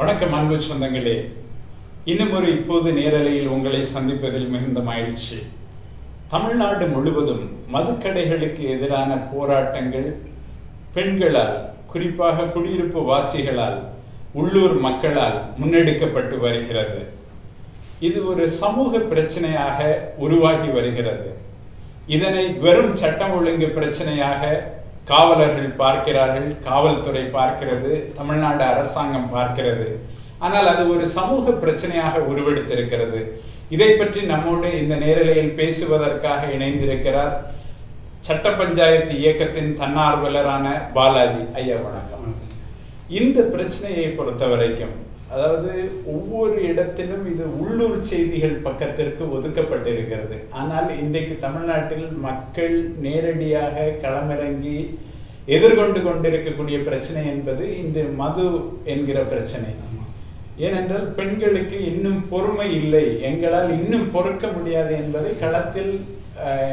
வணக்கம் அன்பு சொந்தங்களே, இன்னும் ஒரு இப்போது நேரலையில் உங்களை சந்திப்பதில் மிகுந்த மகிழ்ச்சி. தமிழ்நாடு முழுவதும் மதுக்கடைகளுக்கு எதிரான போராட்டங்கள் பெண்களால், குறிப்பாக குடியிருப்பு வாசிகளால், உள்ளூர் மக்களால் முன்னெடுக்கப்பட்டு வருகிறது. இது ஒரு சமூக பிரச்சனையாக உருவாகி வருகிறது. இதனை வெறும் சட்டம் ஒழுங்கு பிரச்சனையாக காவலர்கள் பார்க்கிறார்கள், காவல்துறை பார்க்கிறது, தமிழ்நாடு அரசாங்கம் பார்க்கிறது. ஆனால் அது ஒரு சமூக பிரச்சனையாக உருவெடுத்திருக்கிறது. இதை பற்றி நம்மோடு இந்த நேரலையில் பேசுவதற்காக இணைந்திருக்கிறார் சட்ட பஞ்சாயத்து இயக்கத்தின் தன்னார்வலரான பாலாஜி ஐயா. வணக்கம். இந்த பிரச்சனையை பொறுத்த வரைக்கும், அதாவது ஒவ்வொரு இடத்திலும் இது உள்ளூர் செய்திகள் பக்கத்திற்கு ஒதுக்கப்பட்டிருக்கிறது. ஆனால் இன்றைக்கு தமிழ்நாட்டில் மக்கள் நேரடியாக களமிறங்கி எதிர்கொண்டு கொண்டிருக்கக்கூடிய பிரச்சனை என்பது இன்று மது என்கிற பிரச்சனை. ஏனென்றால் பெண்களுக்கு இன்னும் பொறுமை இல்லை, எங்களால் இன்னும் பொறுக்க முடியாது என்பதை களத்தில்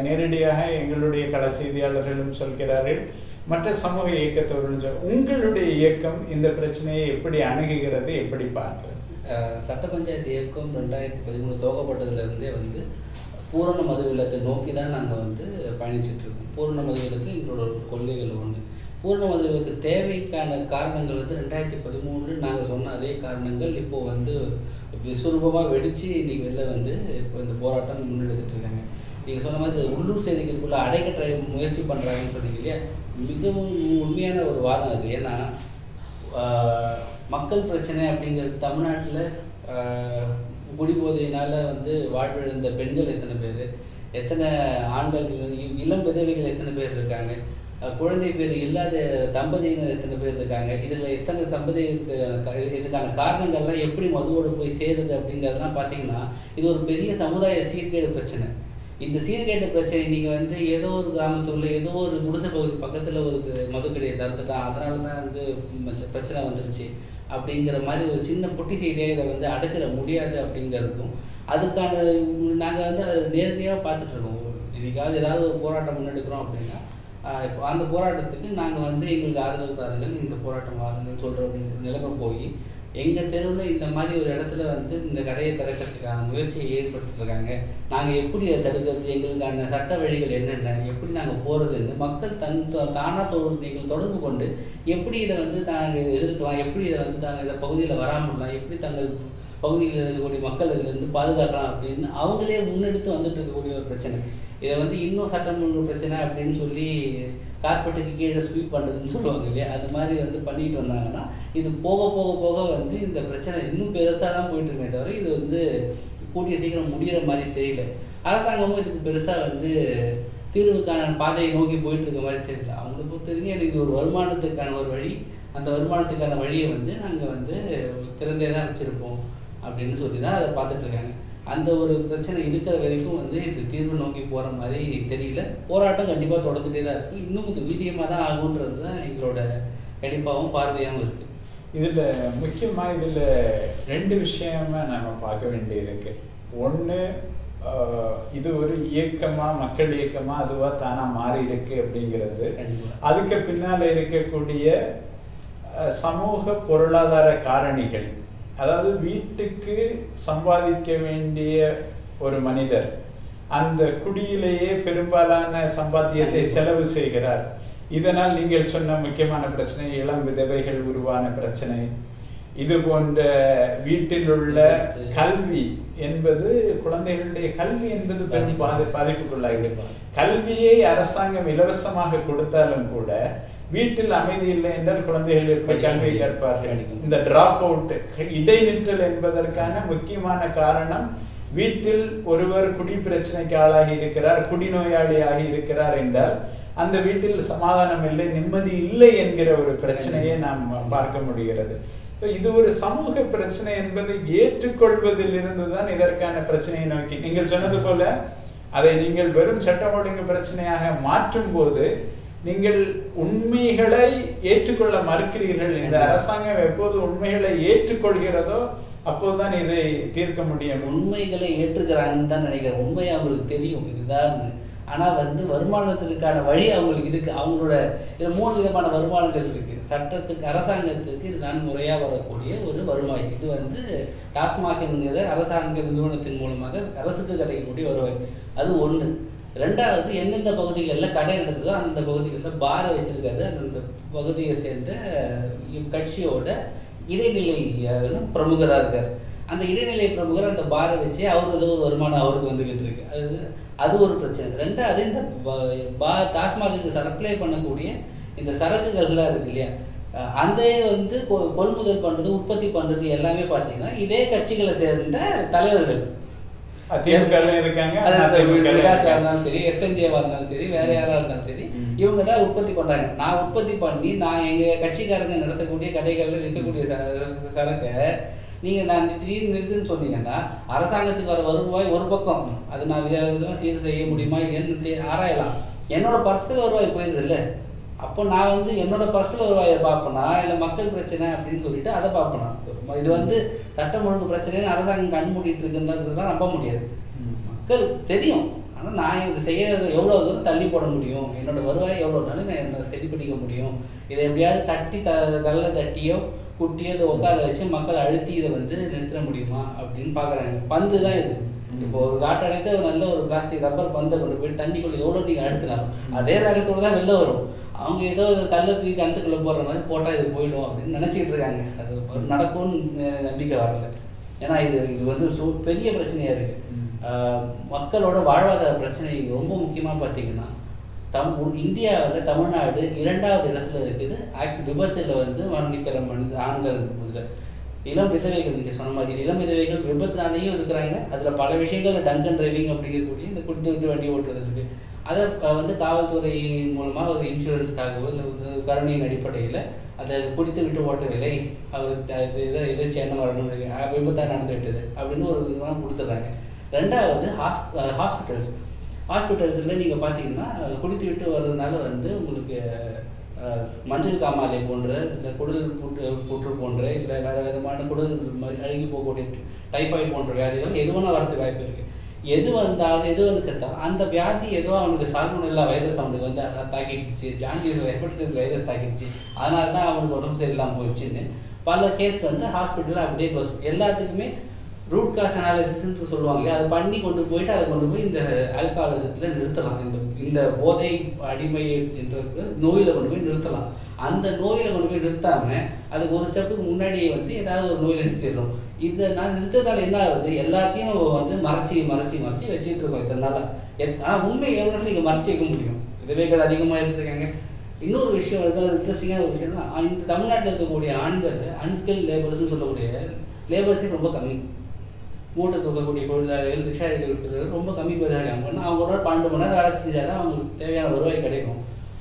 நேரடியாக எங்களுடைய கள செய்தியாளர்களும் சொல்கிறார்கள், மற்ற சமூக இயக்கத்தவர்களும். உங்களுடைய இயக்கம் இந்த பிரச்சனையை எப்படி அணுகுகிறது, எப்படி பார்க்கிறது? சட்ட பஞ்சாயத்து இயக்கம் 2013 துவக்கப்பட்டதுலேருந்தே பூரண மதுவிலக்கை நோக்கி தான் நாங்கள் பயணிச்சுட்டு இருக்கோம். பூரண மதுவிலக்கு எங்களோட ஒரு கொள்கைகள் ஒன்று. பூரண மதுவிலக்கு தேவைக்கான காரணங்கள் 2013 நாங்கள் சொன்ன அதே காரணங்கள் இப்போது விஸ்வரூபமாக வெடித்து இன்றைக்கி வெளில இப்போ இந்த போராட்டம் முன்னெடுத்துட்டு இருக்காங்க. நீங்கள் சொன்ன மாதிரி உள்ளூர் செய்திகளுக்குள்ளே அடைக்கற்ற முயற்சி பண்ணுறாங்கன்னு சொன்னீங்க இல்லையா, மிகவும் உண்மையான ஒரு வாதம் அது. ஏன்னா மக்கள் பிரச்சனை அப்படிங்கிறது தமிழ்நாட்டில் குடிபோதையினால் வாழ்விழந்த பெண்கள் எத்தனை பேர், எத்தனை ஆண்கள், இளம் விதவைகள் எத்தனை பேர் இருக்காங்க, குழந்தை பேர் இல்லாத தம்பதியினர் எத்தனை பேர் இருக்காங்க, இதில் எத்தனை சம்பதி இதுக்கான காரணங்கள்லாம் எப்படி மதுவோடு போய் சேருது அப்படிங்கிறதுலாம் பார்த்தீங்கன்னா இது ஒரு பெரிய சமுதாய சீர்கேடு பிரச்சனை. இந்த சீர்கேட்டு பிரச்சனை நீங்கள் ஏதோ ஒரு கிராமத்துள்ள ஏதோ ஒரு குடிசை பகுதி பக்கத்தில் ஒரு மதுக்கடையை திறந்துட்டான், அதனால தான் பிரச்சனை வந்துருச்சு அப்படிங்கிற மாதிரி ஒரு சின்ன பொட்டி செய்தியை இதை அடைச்சிட முடியாது அப்படிங்கிறதுக்கும் அதுக்கான நாங்கள் அதை நேரடியாக பார்த்துட்ருக்கோம். இன்றைக்காவது ஏதாவது ஒரு போராட்டம் முன்னெடுக்கிறோம் அப்படின்னா அந்த போராட்டத்துக்கு நாங்கள் எங்களுக்கு ஆதரவு தாருங்கள், இந்த போராட்டம் வாருங்கள் சொல்கிற நிலைமை போய் எங்கள் தெருவில் இந்த மாதிரி ஒரு இடத்துல இந்த கடையை திறக்கிறதுக்கான முயற்சியை ஏற்படுத்திருக்காங்க. நாங்கள் எப்படி அதை தடுக்கிறது, எங்களுக்கான சட்ட வழிகள் என்னென்ன, எப்படி நாங்கள் போகிறதுன்னு மக்கள் தானாக எங்கள் தொடர்பு கொண்டு எப்படி இதை நாங்கள் எதிர்க்கலாம், எப்படி இதை நாங்கள் இதை பகுதியில் வராமலாம், எப்படி தங்கள் பகுதியில் இருக்கக்கூடிய மக்கள் இதிலேருந்து பாதுகாக்கலாம் அப்படின்னு அவங்களே முன்னெடுத்து வந்துட்டு இருக்கக்கூடிய ஒரு பிரச்சனை. இதை இன்னும் சட்டம் ஒழுங்கு பிரச்சனை அப்படின்னு சொல்லி கார்பெட்டுக்கு கீழே ஸ்வீப் பண்ணுறதுன்னு சொல்லுவாங்க இல்லையா, அது மாதிரி பண்ணிட்டு வந்தாங்கன்னா இது போக போக போக இந்த பிரச்சனை இன்னும் பெருசாக தான் போயிட்டு இருக்குமே தவிர இது கூடிய சீக்கிரம் முடிகிற மாதிரி தெரியல. அரசாங்கமும் இதுக்கு பெருசாக தீர்வுக்கான பாதையை நோக்கி போயிட்டு இருக்க மாதிரி தெரியல. அவங்களுக்கு பொறுத்தவரைக்கும் எனக்கு இது ஒரு வருமானத்துக்கான ஒரு வழி, அந்த வருமானத்துக்கான வழியை நாங்கள் திறந்தே தான் வச்சுருப்போம் அப்படின்னு சொல்லி தான் அதை பார்த்துட்ருக்காங்க. அந்த ஒரு பிரச்சனை இருக்கிற வரைக்கும் இது தீர்வு நோக்கி போகிற மாதிரி தெரியல. போராட்டம் கண்டிப்பாக தொடர்ந்துகிட்டே தான் இருக்குது. இன்னும் இது வீரியமாக தான் ஆகுன்றது தான் எங்களோட கண்டிப்பாகவும் பார்வையாகவும் இருக்குது. இதில் முக்கியமாக இதில் 2 விஷயமா நம்ம பார்க்க வேண்டியிருக்கு. ஒன்று, இது ஒரு இயக்கமாக, மக்கள் இயக்கமாக அதுவாக தானாக மாறி இருக்கு அப்படிங்கிறது. அதுக்கு பின்னால் இருக்கக்கூடிய சமூக பொருளாதார காரணிகள், அதாவது வீட்டுக்கு சம்பாதிக்க வேண்டிய ஒரு மனிதர் அந்த குடியிலேயே பெரும்பாலான சம்பாத்தியத்தை செலவு செய்கிறார். இதனால் நீங்கள் சொன்ன முக்கியமான பிரச்சனை இளம் விதவைகள் உருவான பிரச்சனை, இது போன்ற வீட்டில் உள்ள கல்வி என்பது, குழந்தைகளுடைய கல்வி என்பது பெரும் பாதிப்புக்குள்ளாகிறது. கல்வியை அரசாங்கம் இலவசமாக கொடுத்தாலும் கூட வீட்டில் அமைதி இல்லை என்றால் குழந்தைகள் எப்படி கல்வி கற்பார்கள்? இந்த டிராப் அவுட், இடைநிற்றல் என்பதற்கான முக்கியமான காரணம், வீட்டில் ஒருவர் குடி பிரச்சனைக்கு ஆளாகி இருக்கிறார், குடிநோயாளியாகி இருக்கிறார் என்றால் அந்த வீட்டில் சமாதானம் இல்லை, நிம்மதி இல்லை என்கிற ஒரு பிரச்சனையை நாம் பார்க்க முடிகிறது. இது ஒரு சமூக பிரச்சனை என்பதை ஏற்றுக்கொள்வதில் இருந்துதான் இதற்கான பிரச்சனையை நோக்கி, நீங்கள் சொன்னது போல அதை நீங்கள் வெறும் சட்டம் ஒழுங்கு பிரச்சனையாக மாற்றும் போது நீங்கள் உண்மைகளை ஏற்றுக்கொள்ள மறுக்கிறீர்கள். இந்த அரசாங்கம் எப்போது உண்மைகளை ஏற்றுக்கொள்கிறதோ அப்போதுதான் இதை தீர்க்க முடியும். உண்மைகளை ஏற்றுக்கிறாங்கன்னு தான் நினைக்கிறேன். உண்மை அவங்களுக்கு தெரியும். இதுதான் ஆனால் வந்து வருமானத்திற்கான வழி அவங்களுக்கு இதுக்கு அவங்களோட இதில் 3 விதமான வருமானங்கள் இருக்குது. சட்டத்துக்கு அரசாங்கத்துக்கு இது நன்முறையாக வரக்கூடிய ஒரு வருவாய். இது வந்து டாஸ்மாக் என்கிற அரசாங்க நிறுவனத்தின் மூலமாக அரசுக்கு கிடைக்கக்கூடிய வருவாய். அது ஒன்று. ரெண்டாவது, எந்தெந்த பகுதிகளில் கடை நடத்துதோ அந்த பகுதிகளில் பாரை வச்சிருக்காரு அந்த பகுதியை சேர்ந்த கட்சியோட இடைநிலை பிரமுகராக இருக்கார். அந்த இடைநிலை பிரமுகர் அந்த பாரை வச்சு அவருக்கு ஏதோ ஒரு வருமானம் அவருக்கு வந்துக்கிட்டு இருக்கு. அது ஒரு பிரச்சனை. ரெண்டாவது, இந்த டாஸ்மாகுக்கு சப்ளை பண்ணக்கூடிய இந்த சரக்குகள்லாம் இருக்கு இல்லையா, அந்த வந்து கொள்முதல் பண்ணுறது உற்பத்தி பண்ணுறது எல்லாமே பார்த்தீங்கன்னா இதே கட்சிகளை சேர்ந்த தலைவர்கள். விகாஸா இருந்தாலும் சரி, எஸ்என்ஜேவா இருந்தாலும் சரி, வேற யாரா இருந்தாலும் சரி, இவங்க தான் உற்பத்தி பண்றாங்க. நான் உற்பத்தி பண்ணி நான் எங்க கட்சிக்காரங்க நடத்தக்கூடிய கடைகள்ல விற்கக்கூடிய சரக்கை நான் திடீர்னு நிறுத்துன்னு சொன்னீங்கன்னா அரசாங்கத்துக்கு வர வருவாய் ஒரு பக்கம், அது நான் விதமாக சீர் செய்ய முடியுமா இல்லைன்னு ஆராயலாம். என்னோட பர்சனல் வருவாய் போயிருது இல்லை. அப்போ நான் வந்து என்னோட பர்சனல் வருவாயை பார்ப்பேனா இல்லை மக்கள் பிரச்சனை அப்படின்னு சொல்லிட்டு அதை பார்ப்பேனா? இது வந்து சட்டம் ஒழுங்கு பிரச்சனைன்னு அரசாங்கம் கண் மூடிட்டு இருக்குன்றதுலாம் நம்ப முடியாது. மக்களுக்கு தெரியும். ஆனால் நான் இது செய்யறது எவ்வளோ தூரம் தள்ளி போட முடியும், என்னோட வருவாய் எவ்வளோ நாளும் நான் என்ன சரி பண்ணிக்க முடியும், இதை எப்படியாவது தட்டி தள்ள தட்டியோ குட்டியோ இதை உட்கார வச்சு மக்களை அழுத்தி இதை வந்து நிறுத்த முடியுமா அப்படின்னு பார்க்குறாங்க. பந்து தான் இது. இப்போ ஒரு காட்டடைத்த ஒரு நல்ல ஒரு பிளாஸ்டிக் ரப்பர் பந்தை கொண்டு போய் தண்ணிக்குள்ளே எவ்வளோ நீங்கள் அழுத்தினாலும் அதே வேகத்தோடு தான் வெளில வரும். அவங்க ஏதோ கல்லை தூக்கி கணத்துக்குள்ளே போடுற மாதிரி போட்டால் இது போயிடும் அப்படின்னு நினச்சிக்கிட்டு இருக்காங்க. அது நடக்கும்னு நம்பிக்கை வரல. ஏன்னா இது வந்து பெரிய பிரச்சனையாக இருக்குது. மக்களோட வாழ்வாதார பிரச்சனை ரொம்ப முக்கியமாக பார்த்தீங்கன்னா இந்தியாவில் தமிழ்நாடு 2வது இடத்துல இருக்குது. விபத்தில் வந்து மரணிக்கிற ஆண்கள் முதல்ல. இளம் விதவைகள் நீங்கள் சொன்ன மாதிரி இளம் விதவைகள் விபத்துனாலேயும் இருக்கிறாங்க. அதில் பல விஷயங்கள் டங்கன் டிரைவிங் அப்படிங்கக்கூடிய இந்த குடித்து விட்டு வண்டி ஓட்டுறது இருக்குது. அதை வந்து காவல்துறை மூலமாக ஒரு இன்சூரன்ஸ்க்காகவோ இல்லை கருணையின் அடிப்படையில் அதை குடித்து விட்டு ஓட்டவில்லை, அவர் எதிர்த்து என்ன வரணும், விபத்தாக நடந்து விட்டது அப்படின்னு ஒரு விதமாக கொடுத்துட்றாங்க. ரெண்டாவது, ஹாஸ்பிட்டல்ஸில் நீங்கள் பார்த்தீங்கன்னா குடித்து விட்டு வர்றதுனால வந்து உங்களுக்கு மஞ்சள் காமாலை போன்ற இல்லை குடல் புற்று போன்ற இல்லை வேறு விதமான குடல் அழுகி போகக்கூடிய டைஃபாய்டு போன்ற வியாதிகள் எது வேணால் வரதுக்கு வாய்ப்பு இருக்குது. எது வந்தாலும் எது வந்து செத்தாலும் அந்த வியாதி ஏதோ அவனுக்கு சால்மோனெல்லா வைரஸ் அவனுக்கு வந்து தாக்கிடுச்சு, ஜாண்டிஸ் ஹெப்படைட்டிஸ் வைரஸ் தாக்கிடுச்சு, அதனால தான் அவனுக்கு உடம்பு சரியில்லாமல் போயிடுச்சுன்னு பல கேஸ் வந்து ஹாஸ்பிட்டலில் அப்படியே க்ளோஸ். எல்லாத்துக்குமே ரூட் காஸ் அனாலிசிஸ்ன்னு சொல்லுவாங்க. அதை பண்ணி கொண்டு போயிட்டு அதை கொண்டு போய் இந்த ஆல்கஹாலிசத்தில் நிறுத்தலாம். இந்த போதை அடிமை என்ற நோயில் கொண்டு போய் நிறுத்தலாம். அந்த நோயில் கொண்டு போய் நிறுத்தாமல் அதுக்கு ஒரு ஸ்டெப்புக்கு முன்னாடியே வந்து ஏதாவது ஒரு நோயில் நிறுத்திடுறோம். இதை நான் நிறுத்ததால் என்ன ஆகுது, எல்லாத்தையும் வந்து மறைச்சி வச்சுட்டு இருக்கோம் இதனால. ஆனால் உண்மை எவ்வளோ நீங்கள் மறைச்சி வைக்க முடியும்? விதவைகள் அதிகமாக இருக்காங்க. இன்னொரு விஷயம் வந்து இன்ட்ரெஸ்டிங்கான ஒரு விஷயம் தான், இந்த தமிழ்நாட்டில் இருக்கக்கூடிய ஆண்கள் அன்ஸ்கில் லேபர்ஸ்ன்னு சொல்லக்கூடிய லேபர்ஸே ரொம்ப கம்மி. மூட்டை தூக்கக்கூடிய தொழிலாளர்கள், ரிக்ஷா எடுக்கிறவர்கள் ரொம்ப கம்மி பேர் இருக்காங்க. அவங்க ஒரு 12 மணி நேரம் வேலை செஞ்சாலும் அவங்களுக்கு தேவையான வருவாய் கிடைக்கும்.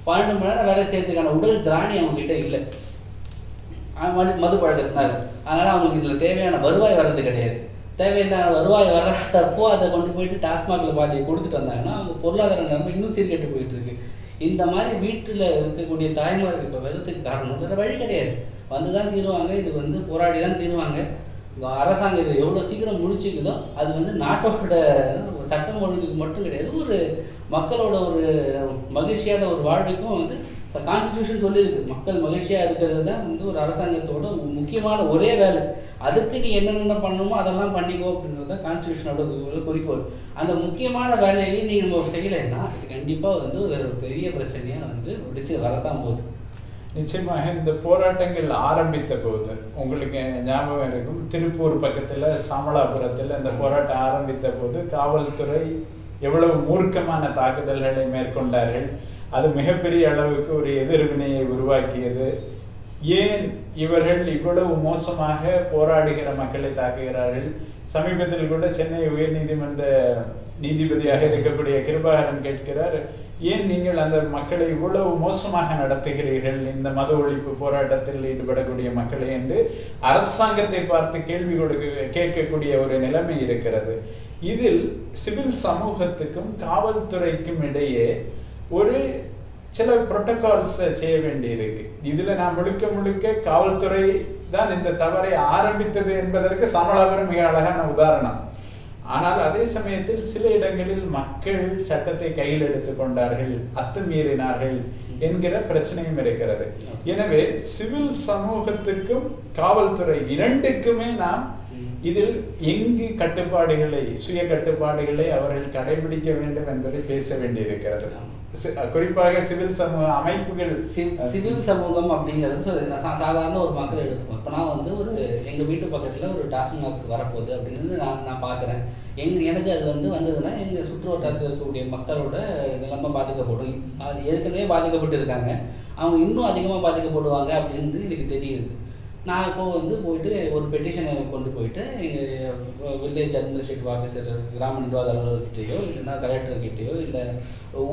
12 மணி நேரம் வேலை செய்யறதுக்கான உடல் திராணி அவங்ககிட்ட இல்லை, மது பழக்கத்தினால. அதனால் அவங்களுக்கு இதில் தேவையான வருவாய் வர்றது கிடையாது. தேவையில்லாத வருவாய் வர்றப்போ அதை கொண்டு போயிட்டு டாஸ்மாகில் பாதியை கொடுத்துட்டு வந்தாங்கன்னா அவங்க பொருளாதார நிலைமை இன்னும் சீர்கெட்டு போயிட்டு இருக்கு. இந்த மாதிரி வீட்டில் இருக்கக்கூடிய தாய்மாருக்கு இப்போ வெள்ளத்துக்கு காரணம் வேறு வழி கிடையாது, வந்து தான் தீருவாங்க. இது வந்து போராடி தான் தீருவாங்க. அரசாங்கம் இதை எவ்வளோ சீக்கிரம் முடிச்சுக்குதோ அது வந்து நாட்டோட சட்டம் ஒழுங்குக்கு மட்டும் கிடையாது, ஒரு மக்களோட ஒரு மகிழ்ச்சியான ஒரு வாழ்வுக்கும் வந்து கான்ஸ்டிடியூஷன் சொல்லியிருக்கு. மக்கள் மகிழ்ச்சியாக இருக்கிறது தான் வந்து ஒரு அரசாங்கத்தோட முக்கியமான ஒரே வேலை. அதுக்கு நீ என்னென்ன பண்ணணுமோ அதெல்லாம் பண்ணிக்கோ அப்படின்றது தான் கான்ஸ்டிடியூஷனோட ஒரு குறிக்கோள். அந்த முக்கியமான வேலையை நீங்கள் செய்யலைன்னா இது கண்டிப்பாக வந்து ஒரு பெரிய பிரச்சனையாக வந்து முடிச்சு வரத்தான் போகுது. நிச்சயமாக இந்த போராட்டங்கள் ஆரம்பித்த போது உங்களுக்கு ஞாபகம் இருக்கும், திருப்பூர் பக்கத்தில் சாமலாபுரத்தில் இந்த போராட்டம் ஆரம்பித்த போது காவல்துறை எவ்வளவு மூர்க்கமான தாக்குதல்களை மேற்கொண்டார்கள். அது மிகப்பெரிய அளவுக்கு ஒரு எதிர்வினையை உருவாக்கியது. ஏன் இவர்கள் இவ்வளவு மோசமாக போராடுகிற மக்களை தாக்குகிறார்கள்? சமீபத்தில் கூட சென்னை உயர்நீதிமன்ற நீதிபதியாக இருக்கக்கூடிய கிருபாகரன் கேட்கிறார், ஏன் நீங்கள் அந்த மக்களை இவ்வளவு மோசமாக நடத்துகிறீர்கள், இந்த மத ஒழிப்பு போராட்டத்தில் ஈடுபடக்கூடிய மக்களை என்று அரசாங்கத்தை பார்த்து கேள்வி கேட்கக்கூடிய ஒரு நிலைமை இருக்கிறது. இதில் சிவில் சமூகத்துக்கும் காவல்துறைக்கும் இடையே ஒரு சில புரோட்டோகால்ஸ் செய்ய வேண்டி இருக்கு. இதுல நான் முழுக்க காவல்துறை தான் இந்த தவறை ஆரம்பித்தது என்பதற்கு சாமலாபுரம் மிக அழகான உதாரணம். ஆனால் அதே சமயத்தில் சில இடங்களில் மக்கள் சட்டத்தை கையில் எடுத்துக் கொண்டார்கள், அத்துமீறினார்கள் என்கிற பிரச்சனையும் இருக்கிறது. எனவே சிவில் சமூகத்துக்கும் காவல்துறை இரண்டுக்குமே நாம் இதில் எங்கு கட்டுப்பாடுகளை, சுய கட்டுப்பாடுகளை அவர்கள் கடைபிடிக்க வேண்டும் என்பதை பேச வேண்டியிருக்கிறது. குறிப்பாக சிவில் சமூக அமைப்புகள், சிவில் சமூகம் அப்படிங்கிறது சாதாரண ஒரு மக்கள் எடுத்துக்கோம். இப்போ நான் வந்து ஒரு எங்கள் வீட்டு பக்கத்தில் ஒரு டாஸ்மாக் வரப்போகுது அப்படின்னு நான் பார்க்குறேன். எனக்கு அது வந்ததுன்னா எங்கள் சுற்று வட்டாரத்தில் இருக்கக்கூடிய மக்களோட நிலைமை பாதிக்கப்படும். ஏற்கனவே பாதிக்கப்பட்டு இருக்காங்க, அவங்க இன்னும் அதிகமாக பாதிக்கப்படுவாங்க அப்படின்னு எனக்கு தெரியுது. நான் இப்போது போயிட்டு ஒரு பெட்டிஷனை கொண்டு போயிட்டு எங்கள் வில்லேஜ் அட்மினிஸ்ட்ரேட்டிவ் ஆஃபீஸர், கிராம நிர்வாக அலுவலர்கிட்டையோ இல்லைன்னா கலெக்டர்கிட்டையோ இல்லை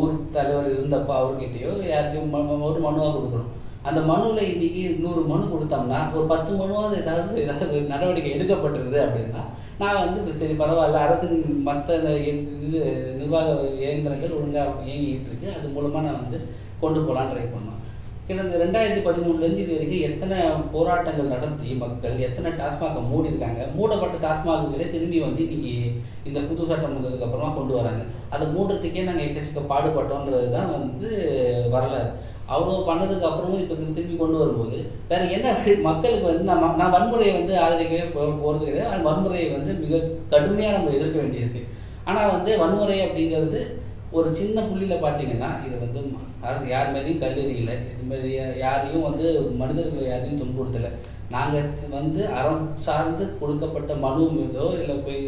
ஊர் தலைவர் இருந்தப்போ அவர்கிட்டையோ யார்கிட்டையும் ஒரு மனுவாக கொடுக்குறோம். அந்த மனுவில் இன்றைக்கி 100 மனு கொடுத்தோம்னா ஒரு 10 மனுவாவது ஏதாவது நடவடிக்கை எடுக்கப்பட்டிருது அப்படின்னா நான் சரி பரவாயில்ல, அரசின் மற்ற இது நிர்வாக இயந்திரங்கள் ஒழுங்காக இயங்கிட்டு இருக்கு, அது மூலமாக நான் கொண்டு போகலான்னு ட்ரை பண்ணோம். கிட்டத்தட்ட 2013 இது வரைக்கும் எத்தனை போராட்டங்கள் நடத்தி மக்கள் எத்தனை டாஸ்மாக மூடி இருக்காங்க. மூடப்பட்ட டாஸ்மாகுகளே திரும்பி இன்னைக்கு இந்த புது சட்டம் வந்ததுக்கப்புறமா கொண்டு வராங்க. அதை மூடுறதுக்கே நாங்கள் எக்கச்சக்க பாடுபட்டோன்றது தான் வரலாறு. அவ்வளோ பண்ணதுக்கு அப்புறமும் இப்போ திரும்பி கொண்டு வரும்போது வேறு என்ன மக்களுக்கு நான் வன்முறையை ஆதரிக்கவே போகிறது கிடையாது. வன்முறையை மிக கடுமையாக நம்ம எதிர்க்க வேண்டியிருக்கு. ஆனால் வன்முறை அப்படிங்கிறது ஒரு சின்ன புள்ளியில் பார்த்தீங்கன்னா இது யார் மேலேயும் கல்லெறியில், இதுமாரி யாரையும் மனிதர்களை யாரையும் துன்புறுத்தலை. நாங்கள் அறம் சார்ந்து கொடுக்கப்பட்ட மனு மீதோ இல்லை போய்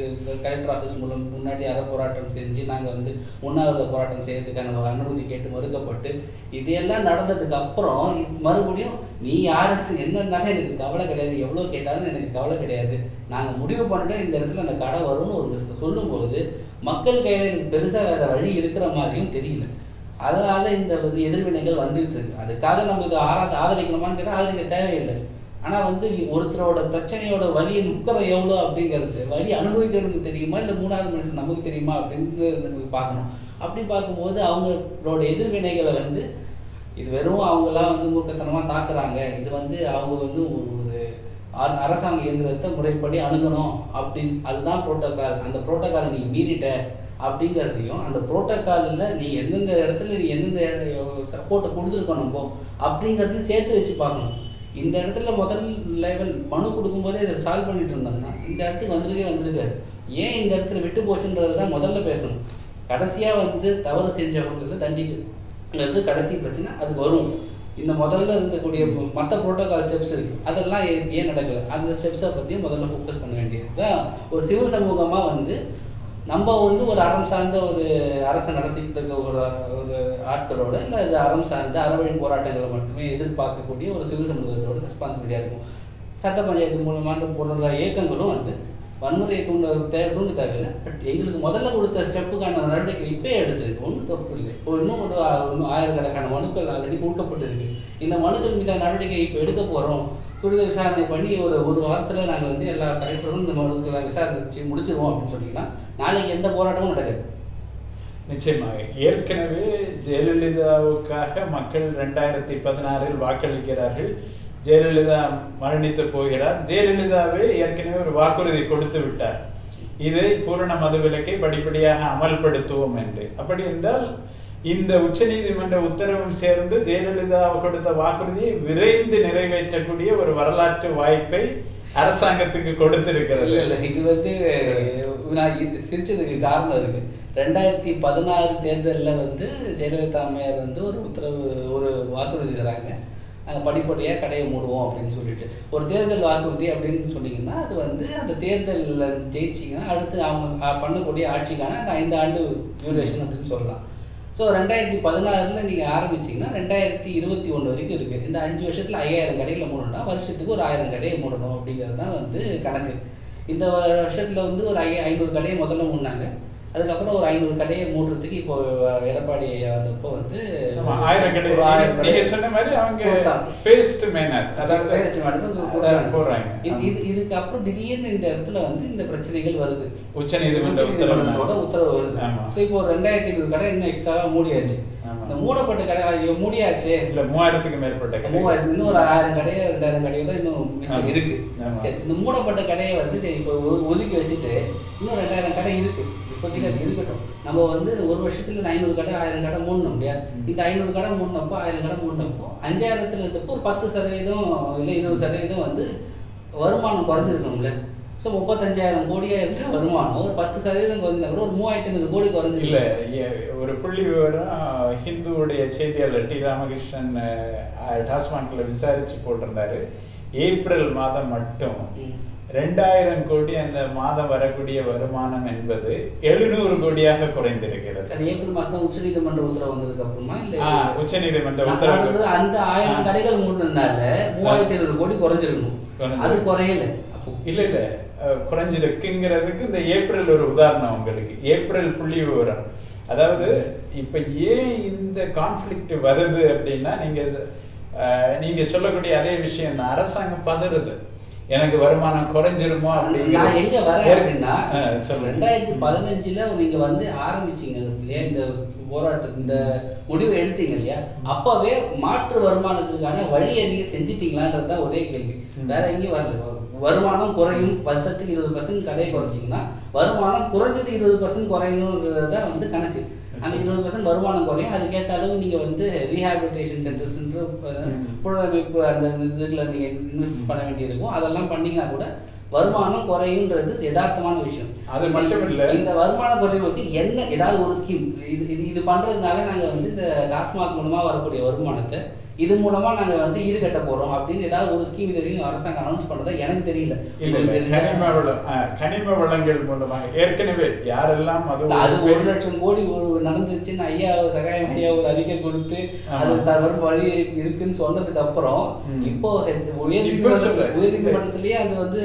கலெக்டர் ஆஃபீஸ் மூலம் முன்னாடி போராட்டம் செஞ்சு நாங்கள் உண்ணாவிரத போராட்டம் செய்யறதுக்கான அனுமதி கேட்டு மறுக்கப்பட்டு இதையெல்லாம் நடந்ததுக்கு அப்புறம் மறுபடியும் நீ யாருக்கு என்னன்னாலும் எனக்கு கவலை கிடையாது, எவ்வளோ கேட்டாலும் எனக்கு கவலை கிடையாது, நாங்கள் முடிவு பண்ணிட்டு இந்த இடத்துல அந்த கடை வரும்னு ஒரு சொல்லும்போது மக்கள் கையில் எனக்கு பெருசாக வேறு வழி இருக்கிற மாதிரியும் தெரியல. அதனால் இந்த எதிர்வினைகள் வந்துகிட்டு இருக்கு. அதுக்காக நம்ம இதை ஆதரிக்கணுமான்னு கேட்டால் ஆதரிக்க தேவையில்லை. ஆனால் ஒருத்தரோட பிரச்சனையோட வலியை நுக்கரம் எவ்வளோ அப்படிங்கிறது வலி அனுபவிக்கிறவங்களுக்கு தெரியுமா இல்லை 3வது மனுஷன் நமக்கு தெரியுமா அப்படின்னு நமக்கு பார்க்கணும். அப்படி பார்க்கும்போது அவங்களோட எதிர்வினைகளை இது வெறும் அவங்களாம் மூர்க்கத்தனமாக தாக்குறாங்க, இது அவங்க ஒரு அரசாங்க இயந்திரத்தை முறைப்படி அணுகணும் அப்படின்னு, அதுதான் புரோட்டோக்கால். அந்த புரோட்டோக்காலை நீ மீறிட்ட அப்படிங்கிறதையும் அந்த புரோட்டோக்காலில் நீ எந்தெந்த இடத்துல நீ எந்தெந்த சப்போர்ட்டை கொடுத்துருக்கணும்போ அப்படிங்கிறதையும் சேர்த்து வச்சு பார்க்கணும். இந்த இடத்துல முதல் லெவல் மனு கொடுக்கும்போதே இதை சால்வ் பண்ணிட்டு இருந்தோம்னா இந்த இடத்துக்கு வந்திருக்காது. ஏன் இந்த இடத்துல விட்டு போச்சுன்றது தான் முதல்ல பேசணும். கடைசியாக தவறு செஞ்சவங்களுக்கு தண்டிக்கிறது கடைசி பிரச்சனை அது வரும். இந்த முதல்ல இருக்கக்கூடிய மற்ற புரோட்டோகால் ஸ்டெப்ஸ் இருக்குது, அதெல்லாம் ஏன் நடக்கலை, அந்த ஸ்டெப்ஸை பற்றியும் முதல்ல ஃபோக்கஸ் பண்ண வேண்டியது தான். ஒரு சிவில் சமூகமாக நம்ம ஒரு அறம் சார்ந்த ஒரு அரசை நடத்திக்கிட்டு இருக்க ஒரு ஆட்களோட இல்லை இது அறம் சார்ந்த அறவழி போராட்டங்களை மட்டுமே எதிர்பார்க்கக்கூடிய ஒரு சிவில் சமூகத்தோட ரெஸ்பான்சிபிலிட்டியாக இருக்கும். சட்ட பஞ்சாயத்து மூலமான பொருளாதார இயக்கங்களும் வன்முறையை தூண்ட தேவையில்லை. பட் எங்களுக்கு முதல்ல கொடுத்த ஸ்டெப்புக்கான நடவடிக்கை இப்போயே எடுத்துருக்கு, ஒன்றும் தப்பு இல்லை. இன்னும் ஒரு 1000கணக்கான மனுக்கள் ஆல்ரெடி கொடுக்கப்பட்டிருக்கு. இந்த மனுக்கள் மீதான நடவடிக்கை இப்போ எடுக்க போகிறோம். துரித விசாரணை பண்ணி ஒரு வாரத்தில் நாங்கள் எல்லா கலெக்டரும் இந்த மனுக்களை விசாரிச்சு முடிச்சிருவோம் அப்படின்னு சொன்னீங்கன்னா நாளைக்கு எந்த போராட்டமும் நடக்காது. நிச்சயமாக. ஏற்கனவே ஜெயலலிதாவுக்காக மக்கள் 2016 வாக்களிக்கிறார்கள். ஜெயலலிதா மரணித்து போகிறார். ஜெயலலிதாவே ஏற்கனவே ஒரு வாக்குறுதி கொடுத்து விட்டார், இதை பூரண மதுவிலக்கை படிப்படியாக அமல்படுத்துவோம் என்று. அப்படி என்றால் இந்த உச்சநீதிமன்ற உத்தரவும் சேர்ந்து ஜெயலலிதா கொடுத்த வாக்குறுதியை விரைந்து நிறைவேற்றக்கூடிய ஒரு வரலாற்று வாய்ப்பை அரசாங்கத்துக்கு கொடுத்திருக்கிறது. இது நான் சிரிச்சதுக்கு காரணம் இருக்கு. 2016 தேர்தலில் ஜெயலலிதா அம்மையார் ஒரு வாக்குறுதி தராங்க, நாங்கள் படிப்படியாக கடையை மூடுவோம் அப்படின்னு சொல்லிட்டு. ஒரு தேர்தல் வாக்குறுதி அப்படின்னு சொன்னீங்கன்னா அது அந்த தேர்தலில் ஜெயிச்சிங்கன்னா அடுத்து அவங்க பண்ணக்கூடிய ஆட்சிக்கான 5 ஆண்டு டியூரேஷன் அப்படின்னு சொல்லலாம். ஸோ 2016 நீங்கள் ஆரம்பிச்சிங்கன்னா 2021 வரைக்கும் இருக்குது. இந்த 5 வருஷத்தில் 5000 கடையில் மூடணும்னா வருஷத்துக்கு ஒரு 1000 கடையை மூடணும் அப்படிங்கிறது தான் கணக்கு. இந்த வருஷத்தில் ஒரு 500 கடையை முதல்ல மூடினாங்க. அதுக்கப்புறம் ஒரு 500 கடையை மூடுறதுக்கு இப்போ எடப்பாடி வந்தப்போ 1000 கடை நீங்க சொன்ன மாதிரி அவங்க ஃபேஸ்ட் மேனர் போடுறாங்க. இதுக்கப்புறம் திடீர்னு இந்த இடத்துல இந்த பிரச்சனைகள் வருது, உச்சநீதிமன்றத்தோட உத்தரவு வருது. இப்போ 2500 கடை இன்னும் எக்ஸ்ட்ராவா மூடியாச்சு. இந்த மூடப்பட்ட கடை மூடியாச்சு இல்ல 3000க்கு மேற்பட்ட கடை, 3000 இன்னும் ஒரு 1000 கடையோ 2000 கடையோ தான் இன்னும் மிச்சம் இருக்கு. சரி, இந்த மூடப்பட்ட கடையை வந்து சரி இப்போ ஒதுக்கி வச்சுட்டு இன்னும் 2000 கடை இருக்கு, இப்போதைக்கு அது இருக்கட்டும். நம்ம வந்து ஒரு வருஷத்துல 500 கடை 1000 கடை மூடணும் இல்லையா? இந்த 500 கடை மூடினப்போ 1000 கடை மூடினப்போ 5000த்துல இருந்தப்போ ஒரு 10% இல்லை 20% வந்து வருமானம் குறைஞ்சிருக்கணும்ல. ஸோ 35,000 கோடியா இருக்க வருமானம் ஒரு 10% குறைஞ்சா கூட ஒரு 3500 கோடி குறைஞ்சி இல்ல. ஒரு புள்ளி விவரம் ஹிந்துவுடைய செய்தியாளர் டி ராமகிருஷ்ணன் டாஸ்மாக்ல விசாரிச்சு போட்டிருந்தாரு. ஏப்ரல் மாதம் மட்டும் 2000 கோடி அந்த மாதம் வரக்கூடிய வருமானம் என்பது 700 கோடியாக குறைந்திருக்கிறது. ஏப்ரல் மாசம் உச்சநீதிமன்ற உத்தரவு வந்ததுக்கு அப்புறமா இல்ல உச்சநீதிமன்ற உத்தரவு அந்த 1000 கடைகள் மூடினால 3500 கோடி குறைஞ்சிருக்கணும், அது குறையல. இல்ல இல்ல குறைஞ்சிருக்குங்கிறதுக்கு இந்த ஏப்ரல் ஒரு உதாரணம் உங்களுக்கு. ஏப்ரல் புள்ளி விவரம். அதாவது இப்ப ஏன் இந்த கான்ஃபிளிக்ட் வருது அப்படின்னா நீங்க சொல்லக்கூடிய அதே விஷயம் தான். அரசாங்கம் பதறுது, எனக்கு வருமானம் குறைஞ்சிருமோ அப்படிங்கிற. நான் எங்க வரேன் அப்படின்னா 2015ல நீங்க வந்து ஆரம்பிச்சீங்க இல்லையா இந்த போராட்டம், இந்த முடிவை எடுத்தீங்க இல்லையா? அப்பவே மாற்று வருமானத்துக்கான வழியை நீங்க செஞ்சுட்டீங்களான்றது தான் ஒரே கேள்வி, வேற எங்கேயும் வரல. வருமானம் குறையும், வருஷத்துக்கு 20% கடையை குறைச்சிங்கன்னா வருமானம் குறைஞ்சது 20% குறையணுன்றத வந்து கணக்கு. அந்த 20% வருமானம் குறையும், அதுக்கேற்ற அளவு நீங்க வந்து ரீஹாபிலிட்டேஷன் சென்டர்ஸ் புனரமைப்பு அந்த இதில் நீங்க இன்வெஸ்ட் பண்ண வேண்டியிருக்கும். அதெல்லாம் பண்ணீங்கன்னா கூட வருமானம் குறையுன்றது யதார்த்தமான விஷயம். அது மட்டும் இல்ல, இந்த வருமான குறைவுக்கு என்ன ஏதாவது ஒரு ஸ்கீம் இது பண்றதுனால நாங்க வந்து இந்த டாஸ்மாக் மூலமா வரக்கூடிய வருமானத்தை இது மூலமா நாங்க வந்து ஈடுகட்ட போறோம் அப்படின்னு ஏதாவது ஒரு ஸ்கீம் இது வரைக்கும் அரசாங்கம் அனௌன்ஸ் பண்ணதா எனக்கு தெரியல. கனிம வளங்கள் மூலமாக ஏற்கனவே யாரெல்லாம் அது 1 லட்சம் கோடி நடந்துச்சுன்னு ஐயா சகாயம் ஐயா ஒரு அறிக்கை கொடுத்து அது வரும் வழி இருக்குன்னு சொன்னதுக்கு அப்புறம் இப்போ உயர்நீதிமன்றத்திலேயே அது வந்து